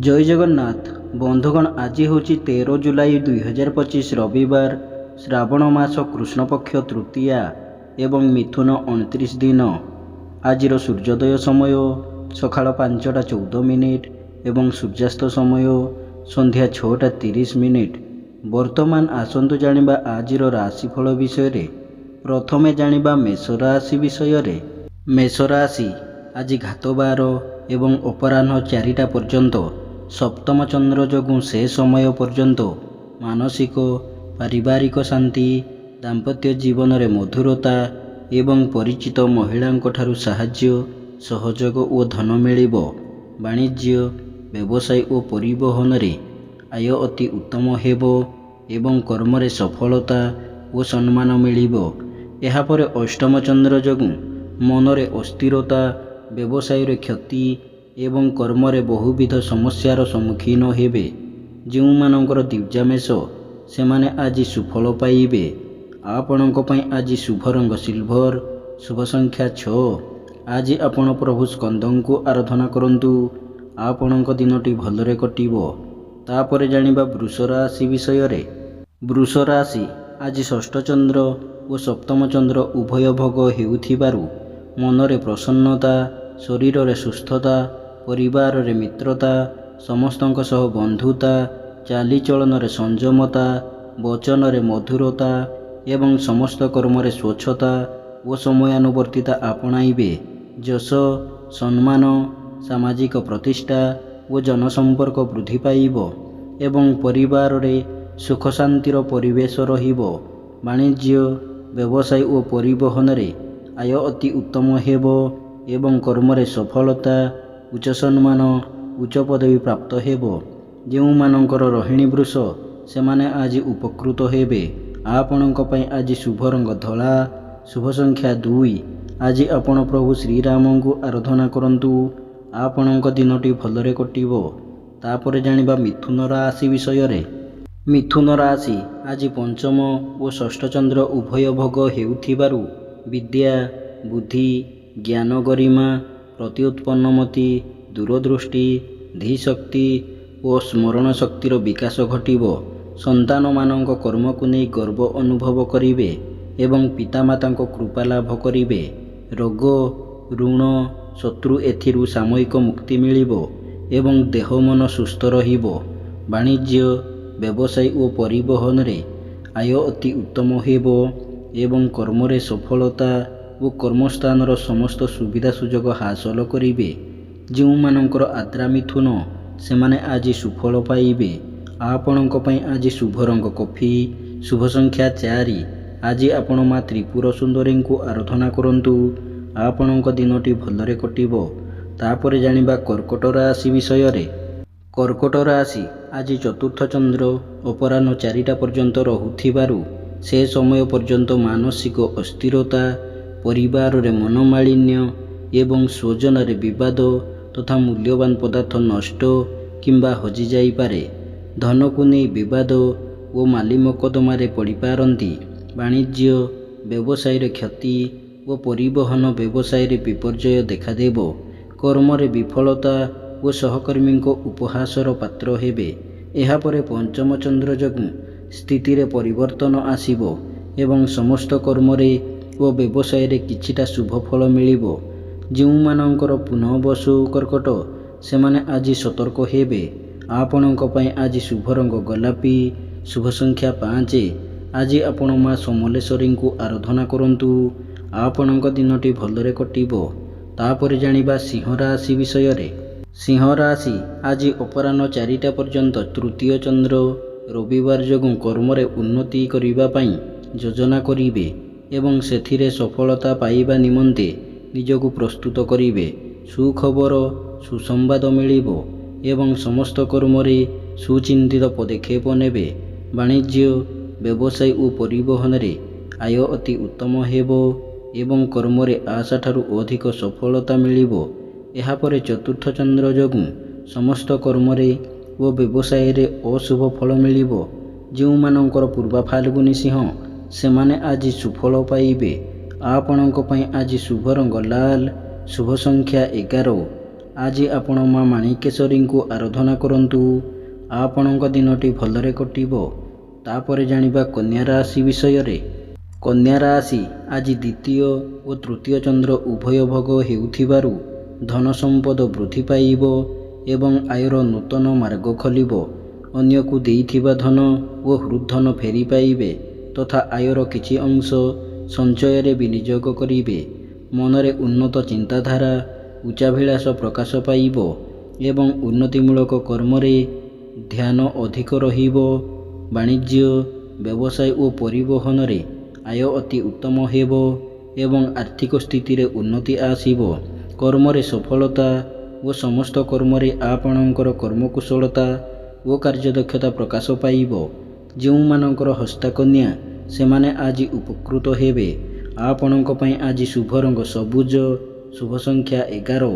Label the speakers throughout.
Speaker 1: जय जगन्नाथ बंधुगण आज हूँ 13 जुलाई 2025 रविवार श्रावण मास कृष्ण पक्ष तृतीया एवं मिथुन 29 दिन। आज सूर्योदय समय सकाळ 5:14 एवं सूर्यास्त समय संध्या 6:30। वर्तमान आसंतु जानिबा आज राशिफल विषय। प्रथमे जानिबा मेष राशि विषय। मेष राशि आज घातबार एवं अपराह्न 4टा पर्यंत सप्तम चंद्र जोगुं से समय पर्यंत मानसिक पारिवारिक शांति, दाम्पत्य जीवन में मधुरता एवं परिचित महिलांक ठारू साहाय्य सहयोग और धन मिलिबो। वाणिज्य व्यवसाय और परिवहन रे आय अति उत्तम हेबो एवं कर्म रे सफलता और सम्मान मिलिबो। एहा परे अष्टम चंद्र जोगुं मनरे अस्थिरता, व्यवसाय रे क्षति एवं कर्म रे बहुविध समस्यार सम्मुखीन हेबे। जो मानकर दिव्या मेष से माने आज सुफल पाइबे। आपणक पई आज शुभ रंग सिल्वर, शुभ संख्या 6। आज आपण प्रभु स्कंदं को आराधना करंतु, आपणक दिनटी भलरे कटिबो। तापरे जानिबा वृष राशि विषय रे। वृष राशि आज षष्ठ चंद्र और सप्तम चंद्र उभय भोग हेउथिबारु मनरे प्रसन्नता, शरीर रे सुस्थता, परिवार रे मित्रता, समस्तंक सह बंधुता, चालीचलन रे संयमता, वचन रे मधुरता एवं समस्त कर्म रे स्वच्छता और समयानुवर्तिता आपणाइबे। जश, सम्मान, सामाजिक प्रतिष्ठा और जनसंपर्क वृद्धि पाइबो एवं परिवार रे सुख शांतिर परिवेश रहिबो। वाणिज्य व्यवसाय और परिवहन रे आय अति उत्तम हेबो एवं कर्म रे सफलता, उच्च सम्मान, उच्च पदवी प्राप्त हेबो। जो मानकर रोहिणी वृष से माने आज उपकृत हेबे। आपणक पई आज शुभ रंग धला, शुभ संख्या 2। आज आपण प्रभु श्रीराम को आराधना करंतु, आपणक दिनटी भलरे कटिबो। तापरे जानिबा मिथुन राशि विषय रे। मिथुन राशि आज पंचम और षष्ठ चंद्र उभय भोग हेउथिबारु विद्या, बुद्धि, ज्ञान, गरिमा, प्रति उत्पन्नमति, दूरदृष्टि, धीशक्ति और स्मरण शक्तिर विकास घटिबो। संतान मानक कर्म को नहीं गर्व अनुभव करिवे एवं पितामाता कृपा लाभ करिवे। रोग, ऋण, शत्रु एथिरु सामयिक मुक्ति मिलिबो एवं देह मन सुस्थ रहिबो। वाणिज्य व्यवसाय और परिवहन रे आय अति उत्तम हेबो एवं कर्म रे सफलता और कर्मस्थान समस्त सुविधा सुजोग हासिल करिवे। जो मानकर आद्रा मिथुन से माने आज सुफल पाइबे। आपणक पई आज शुभ रंग कॉफी, शुभ संख्या 4। आज आपण मां त्रिपुर सुंदरी को आराधना करंतु, आपणक दिनटी भलरे कटिबो। तापरे जानिबा कर्कट राशि विषय रे। कर्कट राशि आज चतुर्थ चंद्र अपराह्न 4टा पर्यंत रहुथिबारु से समय पर्यंत मानसिक अस्थिरता, परिवार रे मनोमालिन्य एवं स्वजन रे विवाद तथा मूल्यवान पदार्थ नष्ट किंबा हजि जाई पारे। धन को नहीं विवाद और माली मकदमा रे पड़ी पारंती। वाणिज्य व्यवसाय रे क्षति और परिवहन व्यवसाय रे विपर्यय देखा देबो। कर्म रे विफलता और सहकर्मी को उपहासर पात्र हेबे। एहा परे पंचम चंद्र जोगुं स्थिति रे परिवर्तन आसीबो एवं समस्त कर्म रे और व्यवसाय रे किछिटा शुभ फल मिलिबो। जो मानकर पुनः बसु कर्कट से माने आज सतर्क हेबे। आपणक पई आज शुभ रंग गोलापी, शुभ संख्या 5। आज आपण मां समलेश्वरी को आराधना करंतु, आपणक दिनटी भलरे कटिबो। तापरे जानिबा सिंह राशि विषय रे। सिंह राशि आज अपराह्न 4टा पर्यंत तृतीय चंद्र रविवार जोगुं कर्म रे उन्नति करिबा पई योजना करिवे एवं सेथिरे सफलता पाइबा निमंते निजको प्रस्तुत करिवे। सुखबर, सुसंवाद मिलिबो एवं समस्त कर्म रे सुचिंतित पदक्षेप नेबे। वाणिज्य व्यवसाय और परिवहन रे आय अति उत्तम हेबो एवं कर्म रे आशा ठारू अधिक सफलता मिलिबो। एहा परे चतुर्थ चंद्र जोगुं समस्त कर्म रे और व्यवसाय रे अशुभ फल मिलिबो। जो मानकर पूर्वा फाल्गुनी सिंह से माने आज सुफल पाइबे। आपणक पई आज शुभ रंग लाल, शुभ संख्या 11। ଆଜି ଆପଣ ମା ମାଣିକେଶ୍ୱରୀଙ୍କୁ ଆରାଧନା କରନ୍ତୁ। ଆପଣଙ୍କ ଦିନଟି ଭଲରେ କଟିବ। ତାପରେ ଜାଣିବା କନ୍ୟା ରାଶି ବିଷୟରେ। କନ୍ୟା ରାଶି ଆଜି ଦ୍ୱିତୀୟ ଓ ତୃତୀୟ ଚନ୍ଦ୍ର ଉଭୟ ଭୋଗ ହେଉଥିବାରୁ ଧନ ସମ୍ପଦ ବୃଦ୍ଧି ପାଇବ ଏବଂ ଆୟର ନୂତନ ମାର୍ଗ ଖୋଲିବ। ଅନ୍ୟକୁ ଦେଇଥିବା ଧନ ଓ ହୃଦ୍ଧନ ଫେରି ପାଇବେ ତଥା ଆୟର କିଛି ଅଂଶ ସଞ୍ଚୟରେ ବିନିଯୋଗ କରିବେ। ମନରେ ଉନ୍ନତ ଚିନ୍ତାଧାରା ଉଚ୍ଚାଭିଳାଷ ପ୍ରକାଶ ପାଇବ ଏବଂ ଉନ୍ନତିମୂଳକ କର୍ମରେ ଧ୍ୟାନ ଅଧିକ ରହିବ। ବାଣିଜ୍ୟ, ବ୍ୟବସାୟ ଓ ପରିବହନରେ ଆୟ ଅତି ଉତ୍ତମ ହେବ ଏବଂ ଆର୍ଥିକ ସ୍ଥିତିରେ ଉନ୍ନତି ଆସିବ। କର୍ମରେ ସଫଳତା ଓ ସମସ୍ତ କର୍ମରେ ଆପଣଙ୍କର କର୍ମକୁଶଳତା ଓ କାର୍ଯ୍ୟଦକ୍ଷତା ପ୍ରକାଶ ପାଇବ। ଯେଉଁମାନଙ୍କର ହସ୍ତକନ୍ୟା ସେମାନେ ଆଜି ଉପକୃତ ହେବେ। ଆପଣଙ୍କ ପାଇଁ ଆଜି ଶୁଭ ରଙ୍ଗ ସବୁଜ, ଶୁଭ ସଂଖ୍ୟା 11।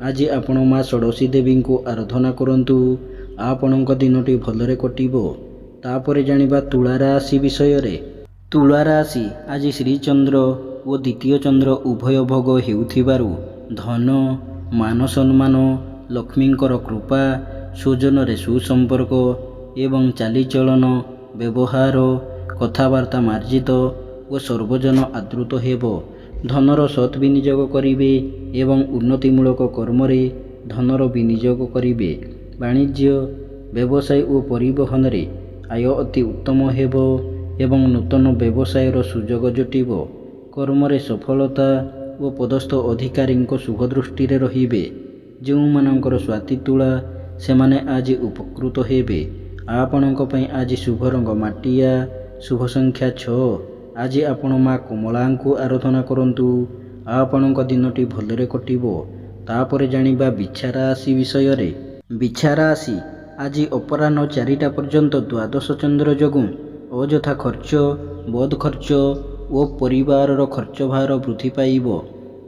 Speaker 1: ଆଜି ଆପଣ ମା ଷୋଡ଼ଶୀ ଦେବୀଙ୍କୁ ଆରାଧନା କରନ୍ତୁ। ଆପଣଙ୍କ ଦିନଟି ଭଲରେ କଟିବ। ତାପରେ ଜାଣିବା ତୁଳା ରାଶି ବିଷୟରେ। ତୁଳା ରାଶି ଆଜି ଶ୍ରୀଚନ୍ଦ୍ର ଓ ଦ୍ୱିତୀୟ ଚନ୍ଦ୍ର ଉଭୟ ଭୋଗ ହେଉଥିବାରୁ ଧନ, ମାନ ସମ୍ମାନ, ଲକ୍ଷ୍ମୀଙ୍କର କୃପା, ସ୍ୱଜନରେ ସୁସମ୍ପର୍କ ଏବଂ ଚାଲିଚଳନ, ବ୍ୟବହାର, କଥାବାର୍ତ୍ତା ମାର୍ଜିତ ଓ ସର୍ବଜନ ଆଦୃତ ହେବ। ଧନର ସତ୍ ବିନିଯୋଗ କରିବେ ଏବଂ ଉନ୍ନତିମୂଳକ କର୍ମରେ ଧନର ବିନିଯୋଗ କରିବେ। ବାଣିଜ୍ୟ, ବ୍ୟବସାୟ ଓ ପରିବହନରେ ଆୟ ଅତି ଉତ୍ତମ ହେବ ଏବଂ ନୂତନ ବ୍ୟବସାୟର ସୁଯୋଗ ଜୁଟିବ। କର୍ମରେ ସଫଳତା ଓ ପଦସ୍ଥ ଅଧିକାରୀଙ୍କ ଶୁଭ ଦୃଷ୍ଟିରେ ରହିବେ। ଯେଉଁମାନଙ୍କର ସ୍ୱାତି ତୁଳା ସେମାନେ ଆଜି ଉପକୃତ ହେବେ। ଆପଣଙ୍କ ପାଇଁ ଆଜି ଶୁଭ ରଙ୍ଗ ମାଟିଆ, ଶୁଭ ସଂଖ୍ୟା 6। ଆଜି ଆପଣ ମା କମଳାଙ୍କୁ ଆରାଧନା କରନ୍ତୁ। ଆପଣଙ୍କ ଦିନଟି ଭଲରେ କଟିବ। ତାପରେ ଜାଣିବା ବିଛା ରାଶି ବିଷୟରେ। ବିଛା ରାଶି ଆଜି ଅପରାହ୍ନ 4ଟା ପର୍ଯ୍ୟନ୍ତ ଦ୍ୱାଦଶ ଚନ୍ଦ୍ର ଯୋଗୁଁ ଅଯଥା ଖର୍ଚ୍ଚ, ବଦ ଖର୍ଚ୍ଚ ଓ ପରିବାରର ଖର୍ଚ୍ଚ ଭାର ବୃଦ୍ଧି ପାଇବ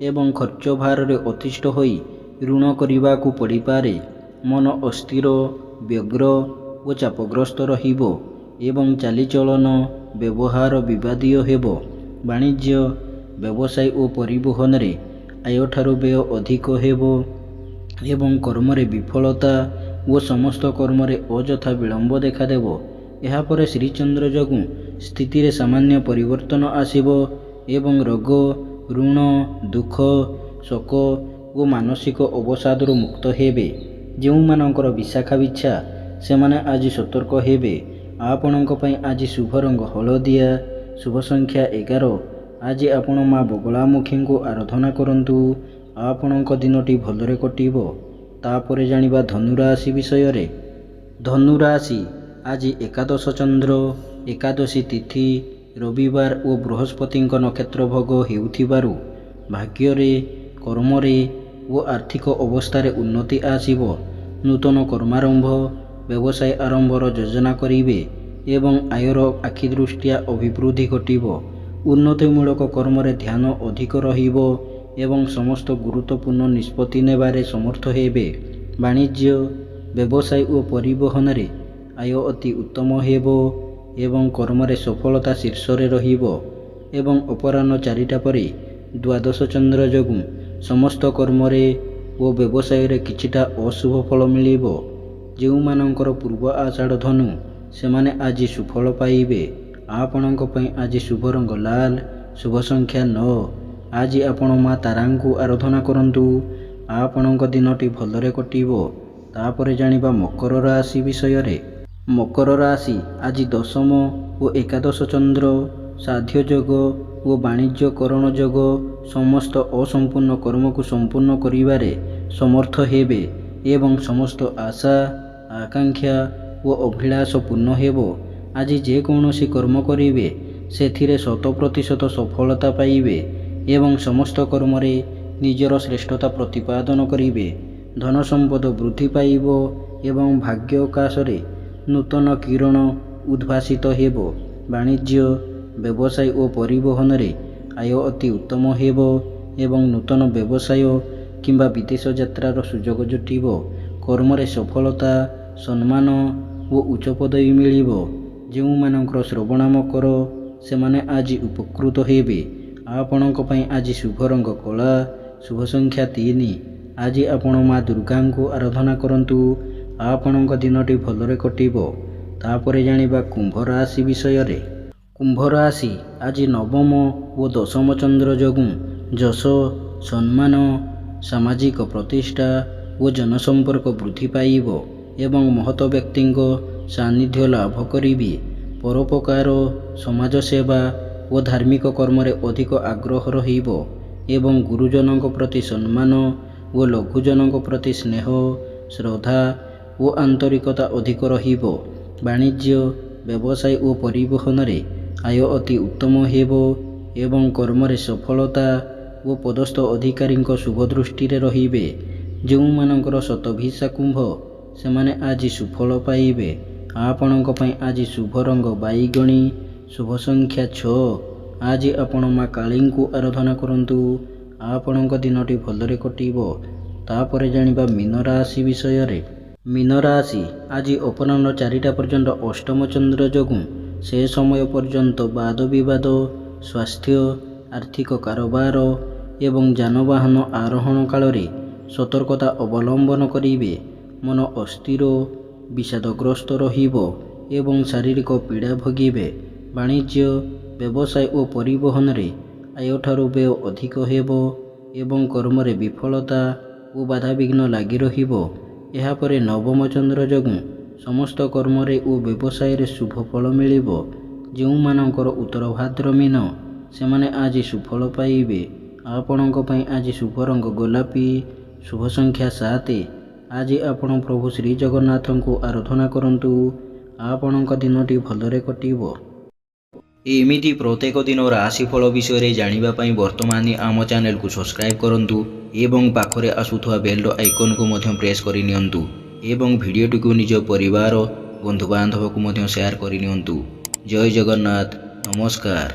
Speaker 1: ଏବଂ ଖର୍ଚ୍ଚ ଭାରରେ ଅତିଷ୍ଠ ହୋଇ ଋଣ କରିବାକୁ ପଡ଼ିପାରେ। ମନ ଅସ୍ଥିର, ବ୍ୟଗ୍ର ଓ ଚାପଗ୍ରସ୍ତ ରହିବ ଏବଂ ଚାଲିଚଳନ, ବ୍ୟବହାର ବିବାଦୀୟ ହେବ। ବାଣିଜ୍ୟ, ବ୍ୟବସାୟ ଓ ପରିବହନରେ ଆୟଠାରୁ ବ୍ୟୟ ଅଧିକ ହେବ ଏବଂ କର୍ମରେ ବିଫଳତା ଓ ସମସ୍ତ କର୍ମରେ ଅଯଥା ବିଳମ୍ବ ଦେଖାଦେବ। ଏହାପରେ ଶ୍ରୀଚନ୍ଦ୍ର ଯୋଗୁଁ ସ୍ଥିତିରେ ସାମାନ୍ୟ ପରିବର୍ତ୍ତନ ଆସିବ ଏବଂ ରୋଗ, ଋଣ, ଦୁଃଖ, ଶୋକ ଓ ମାନସିକ ଅବସାଦରୁ ମୁକ୍ତ ହେବେ। ଯେଉଁମାନଙ୍କର ବିଶାଖା ବିଛା ସେମାନେ ଆଜି ସତର୍କ ହେବେ। ଆପଣଙ୍କ ପାଇଁ ଆଜି ଶୁଭ ରଙ୍ଗ ହଳଦିଆ, ଶୁଭ ସଂଖ୍ୟା 11। ଆଜି ଆପଣ ମା ବଗଳାମୁଖୀଙ୍କୁ ଆରାଧନା କରନ୍ତୁ। ଆପଣଙ୍କ ଦିନଟି ଭଲରେ କଟିବ। ତାପରେ ଜାଣିବା ଧନୁରାଶି ବିଷୟରେ। ଧନୁରାଶି ଆଜି ଏକାଦଶ ଚନ୍ଦ୍ର, ଏକାଦଶୀ ତିଥି, ରବିବାର ଓ ବୃହସ୍ପତିଙ୍କ ନକ୍ଷତ୍ର ଭୋଗ ହେଉଥିବାରୁ ଭାଗ୍ୟରେ, କର୍ମରେ ଓ ଆର୍ଥିକ ଅବସ୍ଥାରେ ଉନ୍ନତି ଆସିବ। ନୂତନ କର୍ମାରମ୍ଭ, ବ୍ୟବସାୟ ଆରମ୍ଭର ଯୋଜନା କରିବେ ଏବଂ ଆୟର ଆଖିଦୃଷ୍ଟିଆ ଅଭିବୃଦ୍ଧି ଘଟିବ। ଉନ୍ନତିମୂଳକ କର୍ମରେ ଧ୍ୟାନ ଅଧିକ ରହିବ ଏବଂ ସମସ୍ତ ଗୁରୁତ୍ୱପୂର୍ଣ୍ଣ ନିଷ୍ପତ୍ତି ନେବାରେ ସମର୍ଥ ହେବେ। ବାଣିଜ୍ୟ, ବ୍ୟବସାୟ ଓ ପରିବହନରେ ଆୟ ଅତି ଉତ୍ତମ ହେବ ଏବଂ କର୍ମରେ ସଫଳତା ଶୀର୍ଷରେ ରହିବ ଏବଂ ଅପରାହ୍ନ 4ଟା ପରେ ଦ୍ୱାଦଶ ଚନ୍ଦ୍ର ଯୋଗୁଁ ସମସ୍ତ କର୍ମରେ ଓ ବ୍ୟବସାୟରେ କିଛିଟା ଅଶୁଭ ଫଳ ମିଳିବ। ଯେଉଁମାନଙ୍କର ପୂର୍ବ ଆଷାଢ଼ ଧନୁ ସେମାନେ ଆଜି ସୁଫଳ ପାଇବେ। ଆପଣଙ୍କ ପାଇଁ ଆଜି ଶୁଭ ରଙ୍ଗ ଲାଲ, ଶୁଭ ସଂଖ୍ୟା 9। ଆଜି ଆପଣ ମା ତାରାଙ୍କୁ ଆରାଧନା କରନ୍ତୁ। ଆପଣଙ୍କ ଦିନଟି ଭଲରେ କଟିବ। ତାପରେ ଜାଣିବା ମକର ରାଶି ବିଷୟରେ। ମକର ରାଶି ଆଜି ଦଶମ ଓ ଏକାଦଶ ଚନ୍ଦ୍ର, ସାଧ୍ୟ ଯୋଗ ଓ ବାଣିଜ୍ୟ କରଣ ଯୋଗ ସମସ୍ତ ଅସମ୍ପୂର୍ଣ୍ଣ କର୍ମକୁ ସମ୍ପୂର୍ଣ୍ଣ କରିବାରେ ସମର୍ଥ ହେବେ ଏବଂ ସମସ୍ତ ଆଶା, ଆକାଂକ୍ଷା ଓ ଅଭିଳାଷ ପୂର୍ଣ୍ଣ ହେବ। ଆଜି ଯେକୌଣସି କର୍ମ କରିବେ ସେଥିରେ 100% ସଫଳତା ପାଇବେ ଏବଂ ସମସ୍ତ କର୍ମରେ ନିଜର ଶ୍ରେଷ୍ଠତା ପ୍ରତିପାଦନ କରିବେ। ଧନ ସମ୍ପଦ ବୃଦ୍ଧି ପାଇବ ଏବଂ ଭାଗ୍ୟ ଆକାଶରେ ନୂତନ କିରଣ ଉଦ୍ଭାସିତ ହେବ। ବାଣିଜ୍ୟ, ବ୍ୟବସାୟ ଓ ପରିବହନରେ ଆୟ ଅତି ଉତ୍ତମ ହେବ ଏବଂ ନୂତନ ବ୍ୟବସାୟ କିମ୍ବା ବିଦେଶ ଯାତ୍ରାର ସୁଯୋଗ ଜୁଟିବ। କର୍ମରେ ସଫଳତା, ସମ୍ମାନ ଓ ଉଚ୍ଚ ପଦବୀ ମିଳିବ। ଯେଉଁମାନଙ୍କର ଶ୍ରବଣ ମକର ସେମାନେ ଆଜି ଉପକୃତ ହେବେ। ଆପଣଙ୍କ ପାଇଁ ଆଜି ଶୁଭ ରଙ୍ଗ କଳା, ଶୁଭ ସଂଖ୍ୟା 3। ଆଜି ଆପଣ ମା ଦୁର୍ଗାଙ୍କୁ ଆରାଧନା କରନ୍ତୁ। ଆପଣଙ୍କ ଦିନଟି ଭଲରେ କଟିବ। ତାପରେ ଜାଣିବା କୁମ୍ଭ ରାଶି ବିଷୟରେ। କୁମ୍ଭ ରାଶି ଆଜି ନବମ ଓ ଦଶମ ଚନ୍ଦ୍ର ଯୋଗୁଁ ଯଶ, ସମ୍ମାନ, ସାମାଜିକ ପ୍ରତିଷ୍ଠା ଓ ଜନସମ୍ପର୍କ ବୃଦ୍ଧି ପାଇବ ଏବଂ ମହତ ବ୍ୟକ୍ତିଙ୍କ ସାନ୍ନିଧ୍ୟ ଲାଭ କରିବେ। ପରୋପକାର, ସମାଜସେବା ଓ ଧାର୍ମିକ କର୍ମରେ ଅଧିକ ଆଗ୍ରହ ରହିବ ଏବଂ ଗୁରୁଜନଙ୍କ ପ୍ରତି ସମ୍ମାନ ଓ ଲଘୁଜନଙ୍କ ପ୍ରତି ସ୍ନେହ, ଶ୍ରଦ୍ଧା ଓ ଆନ୍ତରିକତା ଅଧିକ ରହିବ। ବାଣିଜ୍ୟ, ବ୍ୟବସାୟ ଓ ପରିବହନରେ ଆୟ ଅତି ଉତ୍ତମ ହେବ ଏବଂ କର୍ମରେ ସଫଳତା ଓ ପଦସ୍ଥ ଅଧିକାରୀଙ୍କ ଶୁଭ ଦୃଷ୍ଟିରେ ରହିବେ। ଯେଉଁମାନଙ୍କର ଶତଭିଷା କୁମ୍ଭ, ସେମାନେ ଆଜି ସୁଫଳ ପାଇବେ। ଆପଣଙ୍କ ପାଇଁ ଆଜି ଶୁଭ ରଙ୍ଗ ବାଇଗଣୀ, ଶୁଭ ସଂଖ୍ୟା 6। ଆଜି ଆପଣ ମା କାଳୀଙ୍କୁ ଆରାଧନା କରନ୍ତୁ। ଆପଣଙ୍କ ଦିନଟି ଭଲରେ କଟିବ। ତାପରେ ଜାଣିବା ମୀନ ରାଶି ବିଷୟରେ। ମୀନ ରାଶି ଆଜି ଅପରାହ୍ନ 4ଟା ପର୍ଯ୍ୟନ୍ତ ଅଷ୍ଟମ ଚନ୍ଦ୍ର ଯୋଗୁଁ ସେ ସମୟ ପର୍ଯ୍ୟନ୍ତ ବାଦ ବିବାଦ, ସ୍ୱାସ୍ଥ୍ୟ, ଆର୍ଥିକ କାରବାର ଏବଂ ଯାନବାହନ ଆରୋହଣ କାଳରେ ସତର୍କତା ଅବଲମ୍ବନ କରିବେ। ମନ ଅସ୍ଥିର, ବିଷାଦଗ୍ରସ୍ତ ରହିବ ଏବଂ ଶାରୀରିକ ପୀଡ଼ା ଭୋଗିବେ। ବାଣିଜ୍ୟ, ବ୍ୟବସାୟ ଓ ପରିବହନରେ ଆୟଠାରୁ ବ୍ୟୟ ଅଧିକ ହେବ ଏବଂ କର୍ମରେ ବିଫଳତା ଓ ବାଧାବିଘ୍ନ ଲାଗି ରହିବ। ଏହାପରେ ନବମ ଚନ୍ଦ୍ର ଯୋଗୁଁ ସମସ୍ତ କର୍ମରେ ଓ ବ୍ୟବସାୟରେ ଶୁଭ ଫଳ ମିଳିବ। ଯେଉଁମାନଙ୍କର ଉତ୍ତର ଭାଦ୍ର ମୀନ, ସେମାନେ ଆଜି ସୁଫଳ ପାଇବେ। ଆପଣଙ୍କ ପାଇଁ ଆଜି ଶୁଭ ରଙ୍ଗ ଗୋଲାପୀ, ଶୁଭ ସଂଖ୍ୟା 7। ଆଜି ଆପଣ ପ୍ରଭୁ ଶ୍ରୀ ଜଗନ୍ନାଥଙ୍କୁ ଆରାଧନା କରନ୍ତୁ। ଆପଣଙ୍କ ଦିନଟି ଭଲରେ କଟିବ। ଏମିତି ପ୍ରତ୍ୟେକ ଦିନ ରାଶିଫଳ ବିଷୟରେ ଜାଣିବା ପାଇଁ ବର୍ତ୍ତମାନ ଆମ ଚ୍ୟାନେଲକୁ ସବସ୍କ୍ରାଇବ୍ କରନ୍ତୁ ଏବଂ ପାଖରେ ଆସୁଥିବା ବେଲ୍ର ଆଇକନ୍କୁ ମଧ୍ୟ ପ୍ରେସ୍ କରିନିଅନ୍ତୁ ଏବଂ ଭିଡ଼ିଓଟିକୁ ନିଜ ପରିବାର, ବନ୍ଧୁବାନ୍ଧବକୁ ମଧ୍ୟ ସେୟାର କରିନିଅନ୍ତୁ। ଜୟ ଜଗନ୍ନାଥ। ନମସ୍କାର।